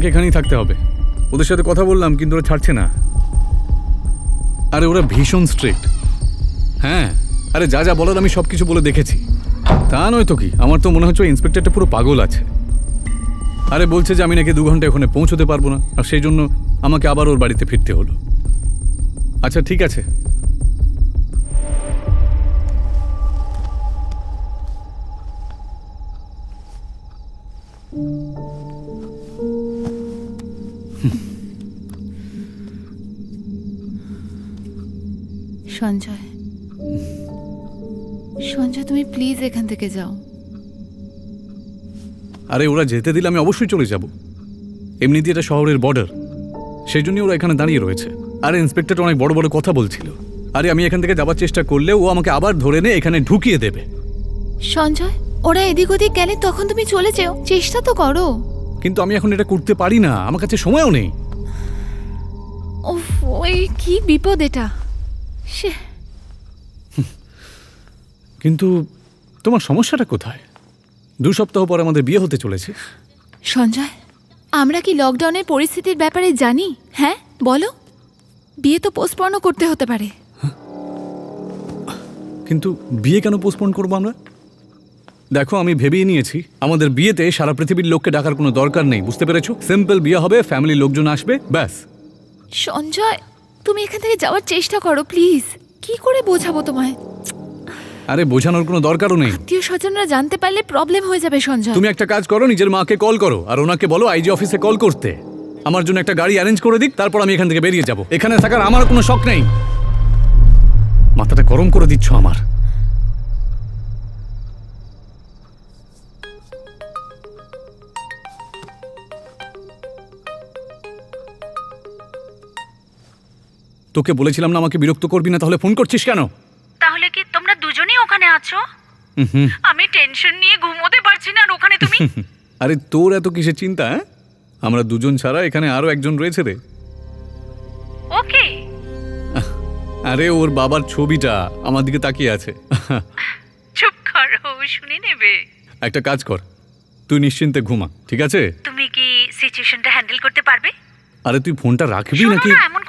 আমাকে এখানেই থাকতে হবে। ওদের সাথে কথা বললাম কিন্তু ওরা ছাড়ছে না। আরে ওরা ভীষণ স্ট্রিক্ট। হ্যাঁ, আরে যা যা বলার আমি সব কিছু বলে দেখেছি। তা নয় তো কি, আমার তো মনে হচ্ছে ইন্সপেক্টরটা পুরো পাগল আছে। আরে বলছে যে আমি নাকি 2 ঘন্টা ওখানে পৌঁছতে পারবো না, আর সেই জন্য আমাকে আবার ওর বাড়িতে ফিরতে হলো। আচ্ছা ঠিক আছে। সঞ্জয়, সঞ্জয় তুমি প্লিজ এখান থেকে যাও। আরে ওরা যেতে দিলে আমি অবশ্যই চলে যাব। এমনিতে এটা শহরের বর্ডার, সেই জন্যই ওরা এখানে দাঁড়িয়ে রয়েছে। আরে ইন্সপেক্টর অনেক বড় বড় কথা বলছিল। আরে আমি এখান থেকে যাবার চেষ্টা করলে ও আমাকে আবার ধরে নিয়ে এখানে ঢুকিয়ে দেবে। সঞ্জয়, ওরা এদিক ওদিক গেলে তখন তুমি চলে যেও, চেষ্টা তো করো। কিন্তু আমি এখন এটা করতে পারি না, আমার কাছে সময়ও নেই। উফ, ওই কি বিপদ এটা। সে কিন্তু তোমার সমস্যাটা কোথায়? 2 সপ্তাহ পর আমাদের বিয়ে হতে চলেছে। সঞ্জয়, আমরা কি লকডাউনের পরিস্থিতির ব্যাপারে জানি? হ্যাঁ বলো, বিয়ে তো পোস্টপনও করতে হতে পারে। কিন্তু বিয়ে কেন পোস্টপোন করবো আমরা? দেখো, আমি ভেবেই নিয়েছি আমাদের বিয়েতে সারা পৃথিবীর লোককে ডাকার কোনো দরকার নেই, বুঝতে পেরেছো? সিম্পল বিয়ে হবে, ফ্যামিলির লোকজন আসবে, ব্যাস। সঞ্জয়, তুমি এখান থেকে যাওয়ার চেষ্টা করো প্লিজ। কি করে বোঝাবো তোমায়? আরে বোঝানোর কোনো দরকারও নেই। আত্মীয় স্বজনরা জানতে পারলে প্রবলেম হয়ে যাবে সঞ্জয়। তুমি একটা কাজ করো, নিজের মাকে কল করো আর ওনাকে বলো আইজি অফিসে কল করতে, আমার জন্য একটা গাড়ি অ্যারেঞ্জ করে দিক, তারপর আমি এখান থেকে বেরিয়ে যাব। এখানে থাকার আমার কোনো শখ নেই। মাথাটা গরম করে দিচ্ছ আমার। তোকে বলেছিলাম না আমাকে বিরক্ত করবি না, তাহলে ফোন করছিস কেন? তাহলে কি তোমরা দুজনেই ওখানে আছো? আমি টেনশন নিয়ে ঘুমোতে পারছি না, আর ওখানে তুমি। আরে তোর এত কিসের চিন্তা? হ্যাঁ, আমরা দুজন ছাড়া এখানে আরো একজন রয়েছে রে। ওকে, আরে ওর বাবার ছবিটা আমার দিকে তাকিয়ে আছে। চুপ করো, শুনে নেবে। একটা কাজ কর, তুই নিশ্চিন্তে ঘুমা, ঠিক আছে? তুমি কি সিচুয়েশনটা হ্যান্ডেল করতে পারবে? আরে তুই ফোনটা রাখবি শোনো নাকি? না, এমন